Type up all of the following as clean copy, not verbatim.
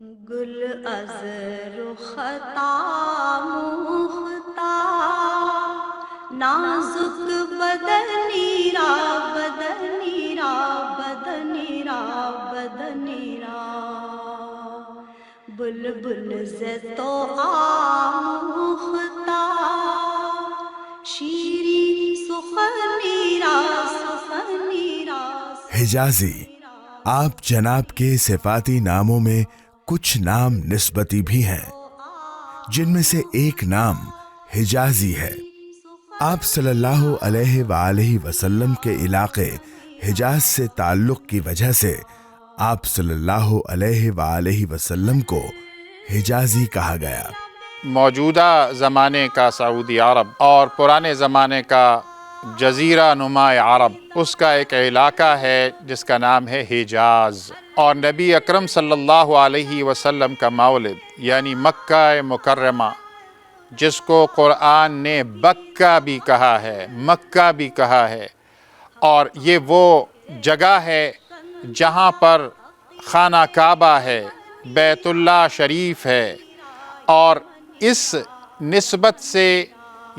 گل از رختا مختا نازک بدنی را بدنی را بدنی را بدنی را بلبل ز تو آموختا شیرین سخنی را سخنی را حجازی آپ جناب کے صفاتی ناموں میں کچھ نام نسبتی بھی ہیں، جن میں سے ایک نام حجازی ہے۔ آپ صلی اللہ علیہ وآلہ وسلم کے علاقے حجاز سے تعلق کی وجہ سے آپ صلی اللہ علیہ وآلہ وسلم کو حجازی کہا گیا۔ موجودہ زمانے کا سعودی عرب اور پرانے زمانے کا جزیرہ نما عرب، اس کا ایک علاقہ ہے جس کا نام ہے حجاز، اور نبی اکرم صلی اللہ علیہ وسلم کا مولد یعنی مکہ مکرمہ، جس کو قرآن نے بکہ بھی کہا ہے، مکہ بھی کہا ہے، اور یہ وہ جگہ ہے جہاں پر خانہ کعبہ ہے، بیت اللہ شریف ہے، اور اس نسبت سے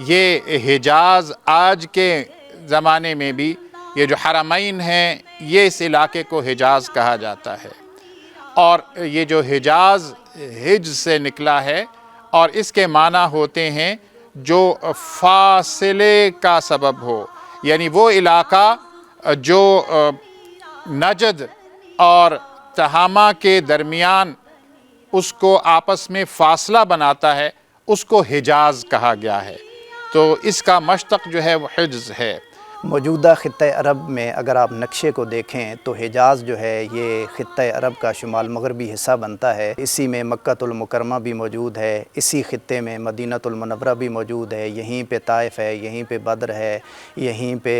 یہ حجاز آج کے زمانے میں بھی یہ جو حرمین ہیں، یہ اس علاقے کو حجاز کہا جاتا ہے، اور یہ جو حجاز حج سے نکلا ہے، اور اس کے معنی ہوتے ہیں جو فاصلے کا سبب ہو، یعنی وہ علاقہ جو نجد اور تہامہ کے درمیان اس کو آپس میں فاصلہ بناتا ہے، اس کو حجاز کہا گیا ہے۔ تو اس کا مشتق جو ہے وہ حجز ہے۔ موجودہ خطہ عرب میں اگر آپ نقشے کو دیکھیں تو حجاز جو ہے یہ خطہ عرب کا شمال مغربی حصہ بنتا ہے۔ اسی میں مکہ المکرمہ بھی موجود ہے، اسی خطے میں مدینہ المنورہ بھی موجود ہے، یہیں پہ طائف ہے، یہیں پہ بدر ہے، یہیں پہ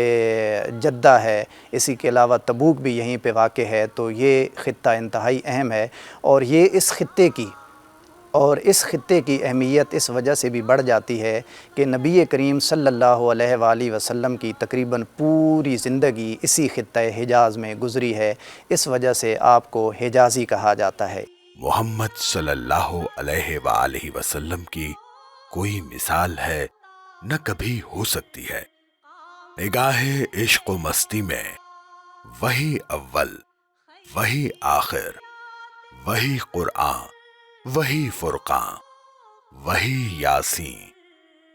جدہ ہے، اسی کے علاوہ تبوک بھی یہیں پہ واقع ہے۔ تو یہ خطہ انتہائی اہم ہے، اور یہ اس خطے کی اہمیت اس وجہ سے بھی بڑھ جاتی ہے کہ نبی کریم صلی اللہ علیہ وآلہ وسلم کی تقریباً پوری زندگی اسی خطہ حجاز میں گزری ہے، اس وجہ سے آپ کو حجازی کہا جاتا ہے۔ محمد صلی اللہ علیہ وآلہ وسلم کی کوئی مثال ہے نہ کبھی ہو سکتی ہے۔ نگاہ عشق و مستی میں وہی اول، وہی آخر، وہی قرآن، وہی فرقان، وہی یاسین،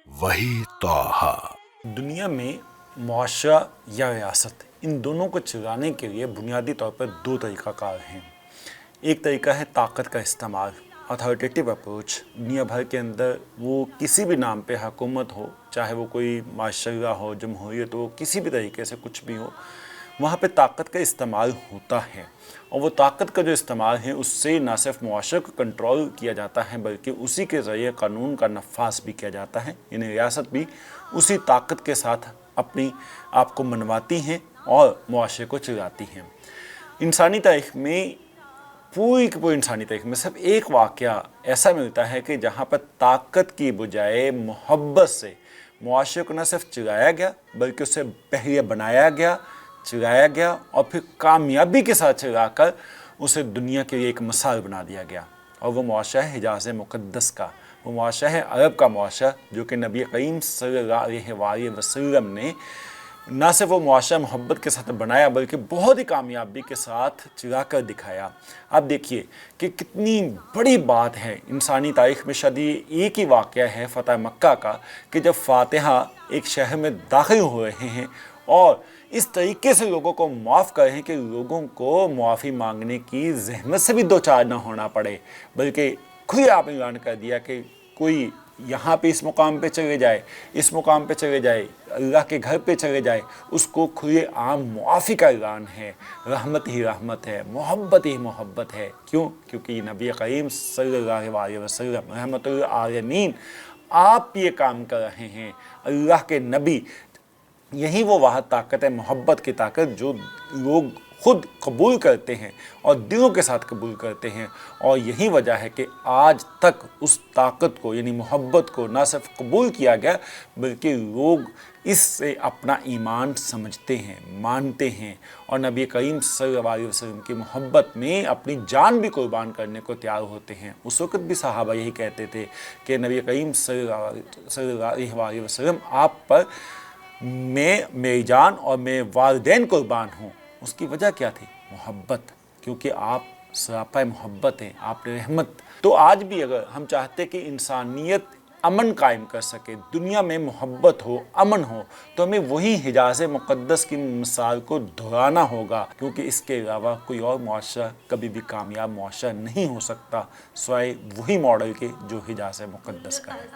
وہی طٰہٰ۔ دنیا میں معاشرہ یا ریاست، ان دونوں کو چلانے کے لیے بنیادی طور پر دو طریقہ کار ہیں۔ ایک طریقہ ہے طاقت کا استعمال، اتھارٹیٹیو اپروچ۔ دنیا بھر کے اندر وہ کسی بھی نام پہ حکومت ہو، چاہے وہ کوئی معاشرہ ہو، جمہوریت ہو، کسی بھی طریقے سے کچھ بھی ہو، وہاں پہ طاقت کا استعمال ہوتا ہے، اور وہ طاقت کا جو استعمال ہے اس سے نہ صرف معاشرے کو کنٹرول کیا جاتا ہے بلکہ اسی کے ذریعے قانون کا نفاذ بھی کیا جاتا ہے، یعنی ریاست بھی اسی طاقت کے ساتھ اپنی آپ کو منواتی ہیں اور معاشرے کو چلاتی ہیں۔ انسانی تاریخ میں پوری کی پوری انسانی تاریخ میں صرف ایک واقعہ ایسا ملتا ہے کہ جہاں پر طاقت کی بجائے محبت سے معاشرے کو نہ صرف چلایا گیا بلکہ اسے بحریہ بنایا گیا، چلایا گیا، اور پھر کامیابی کے ساتھ چلا کر اسے دنیا کے لیے ایک مثال بنا دیا گیا، اور وہ معاشرہ ہے حجاز مقدس کا، وہ معاشرہ ہے عرب کا معاشرہ، جو کہ نبی کریم صلی اللہ علیہ وآلہ وسلم نے نہ صرف وہ معاشرہ محبت کے ساتھ بنایا بلکہ بہت ہی کامیابی کے ساتھ چلا کر دکھایا۔ آپ دیکھیے کہ کتنی بڑی بات ہے انسانی تاریخ میں، شاید یہ ایک ہی واقعہ ہے فتح مکہ کا کہ جب فاتحہ ایک شہر میں داخل ہو رہے ہیں اور اس طریقے سے لوگوں کو معاف کر رہے ہیں کہ لوگوں کو معافی مانگنے کی زحمت سے بھی دو چار نہ ہونا پڑے، بلکہ کھلے آپ نے اعلان کر دیا کہ کوئی یہاں پہ اس مقام پہ چلے جائے، اس مقام پہ چلے جائے، اللہ کے گھر پہ چلے جائے، اس کو کھلے عام معافی کا اعلان ہے۔ رحمت ہی رحمت ہے، محبت ہی محبت ہے۔ کیوں؟ کیونکہ یہ نبی کریم صلی اللہ علیہ وسلم رحمت للعالمین آپ یہ کام کر رہے ہیں، اللہ کے نبی۔ یہی وہ واحد طاقت ہے، محبت کی طاقت، جو لوگ خود قبول کرتے ہیں اور دلوں کے ساتھ قبول کرتے ہیں، اور یہی وجہ ہے کہ آج تک اس طاقت کو یعنی محبت کو نہ صرف قبول کیا گیا بلکہ لوگ اس سے اپنا ایمان سمجھتے ہیں، مانتے ہیں، اور نبی کریم صلی اللہ علیہ وسلم کی محبت میں اپنی جان بھی قربان کرنے کو تیار ہوتے ہیں۔ اس وقت بھی صحابہ یہی کہتے تھے کہ نبی کریم صلی اللہ علیہ وسلم آپ پر میری جان اور میرے والدین قربان ہوں۔ اس کی وجہ کیا تھی؟ محبت، کیونکہ آپ سراپا محبت ہیں، آپ نے رحمت۔ تو آج بھی اگر ہم چاہتے کہ انسانیت امن قائم کر سکے، دنیا میں محبت ہو، امن ہو، تو ہمیں وہی حجاز مقدس کی مثال کو دہرانا ہوگا، کیونکہ اس کے علاوہ کوئی اور معاشرہ کبھی بھی کامیاب معاشرہ نہیں ہو سکتا سوائے وہی ماڈل کے جو حجاز مقدس کا ہے۔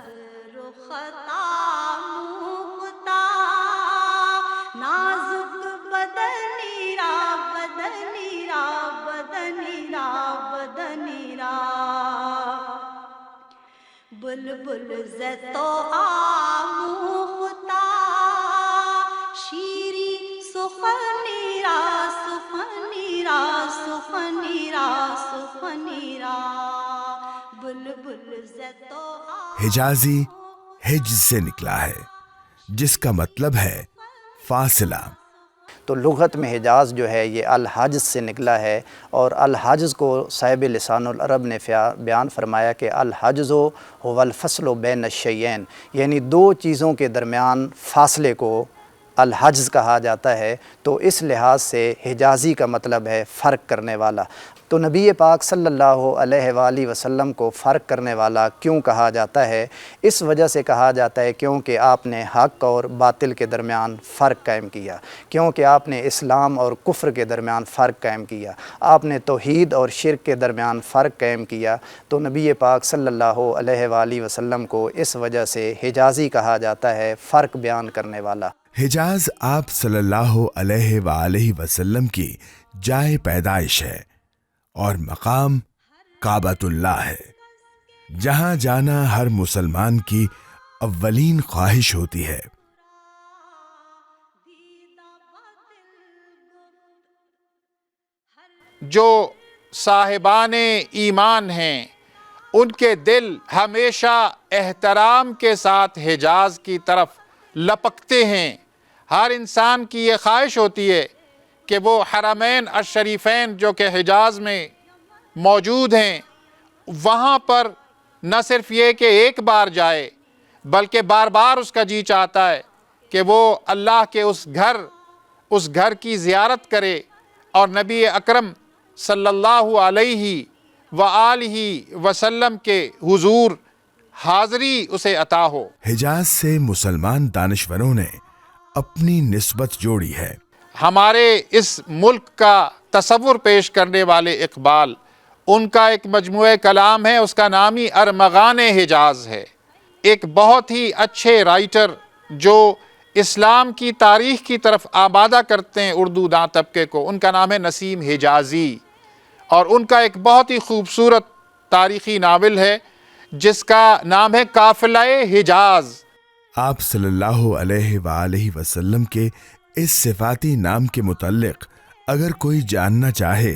نازک بدنی را بدنی را بدنی را بدنی را بلبل زتو آموختا شیری سخنی را سخنی را سخنی را سخنی را بلبل زتو حجازی حج سے نکلا ہے جس کا مطلب ہے فاصلہ۔ تو لغت میں حجاز جو ہے یہ الحاجز سے نکلا ہے، اور الحاجز کو صاحب لسان العرب نے بیان فرمایا کہ الحاجز هو الفصل بین الشیئین، یعنی دو چیزوں کے درمیان فاصلے کو الحاجز کہا جاتا ہے۔ تو اس لحاظ سے حجازی کا مطلب ہے فرق کرنے والا۔ تو نبی پاک صلی اللہ علیہ وآلہ وسلم کو فرق کرنے والا کیوں کہا جاتا ہے؟ اس وجہ سے کہا جاتا ہے کیونکہ آپ نے حق اور باطل کے درمیان فرق قائم کیا، کیونکہ آپ نے اسلام اور کفر کے درمیان فرق قائم کیا، آپ نے توحید اور شرک کے درمیان فرق قائم کیا۔ تو نبی پاک صلی اللہ علیہ وآلہ وسلم کو اس وجہ سے حجازی کہا جاتا ہے، فرق بیان کرنے والا۔ حجاز آپ صلی اللہ علیہ وآلہ وسلم کی جائے پیدائش ہے اور مقام کعبۃ اللہ ہے، جہاں جانا ہر مسلمان کی اولین خواہش ہوتی ہے۔ جو صاحبان ایمان ہیں ان کے دل ہمیشہ احترام کے ساتھ حجاز کی طرف لپکتے ہیں۔ ہر انسان کی یہ خواہش ہوتی ہے کہ وہ حرمین الشریفین جو کہ حجاز میں موجود ہیں وہاں پر نہ صرف یہ کہ ایک بار جائے بلکہ بار بار اس کا جی چاہتا ہے کہ وہ اللہ کے اس گھر کی زیارت کرے اور نبی اکرم صلی اللہ علیہ وآلہ وسلم کے حضور حاضری اسے عطا ہو۔ حجاز سے مسلمان دانشوروں نے اپنی نسبت جوڑی ہے۔ ہمارے اس ملک کا تصور پیش کرنے والے اقبال، ان کا ایک مجموعہ کلام ہے، اس کا نام ہی ارمغان حجاز ہے۔ ایک بہت ہی اچھے رائٹر جو اسلام کی تاریخ کی طرف آبادہ کرتے ہیں اردو داں طبقے کو، ان کا نام ہے نسیم حجازی، اور ان کا ایک بہت ہی خوبصورت تاریخی ناول ہے جس کا نام ہے قافلہ حجاز۔ آپ صلی اللہ علیہ وآلہ وسلم کے اس صفاتی نام کے متعلق اگر کوئی جاننا چاہے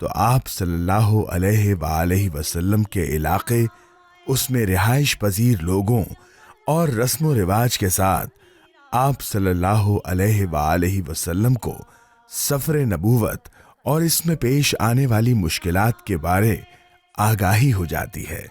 تو آپ صلی اللہ علیہ وآلہ وسلم کے علاقے، اس میں رہائش پذیر لوگوں اور رسم و رواج کے ساتھ آپ صلی اللہ علیہ وآلہ وسلم کو سفر نبوت اور اس میں پیش آنے والی مشکلات کے بارے آگاہی ہو جاتی ہے۔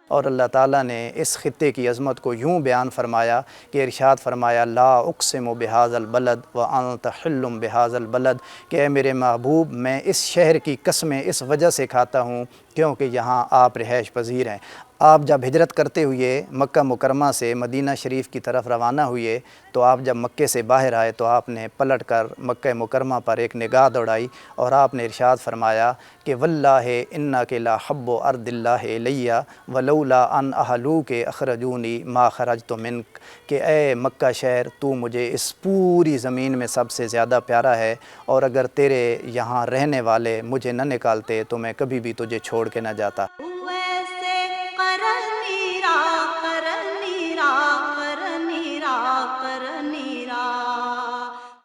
اور اللہ تعالیٰ نے اس خطے کی عظمت کو یوں بیان فرمایا کہ ارشاد فرمایا لا اقسم بہذا البلد وانت حل بہذا البلد، کہ اے میرے محبوب میں اس شہر کی قسمیں اس وجہ سے کھاتا ہوں کیونکہ یہاں آپ رہائش پذیر ہیں۔ آپ جب ہجرت کرتے ہوئے مکہ مکرمہ سے مدینہ شریف کی طرف روانہ ہوئے تو آپ جب مکے سے باہر آئے تو آپ نے پلٹ کر مکہ مکرمہ پر ایک نگاہ دوڑائی اور آپ نے ارشاد فرمایا کہ واللہ انک لا حب ارض اللہ الیہ ولولا ان اہلوک اخرجونی ما خرجت منک، کہ اے مکہ شہر تو مجھے اس پوری زمین میں سب سے زیادہ پیارا ہے، اور اگر تیرے یہاں رہنے والے مجھے نہ نکالتے تو میں کبھی بھی تجھے چھوڑ کے نہ جاتا۔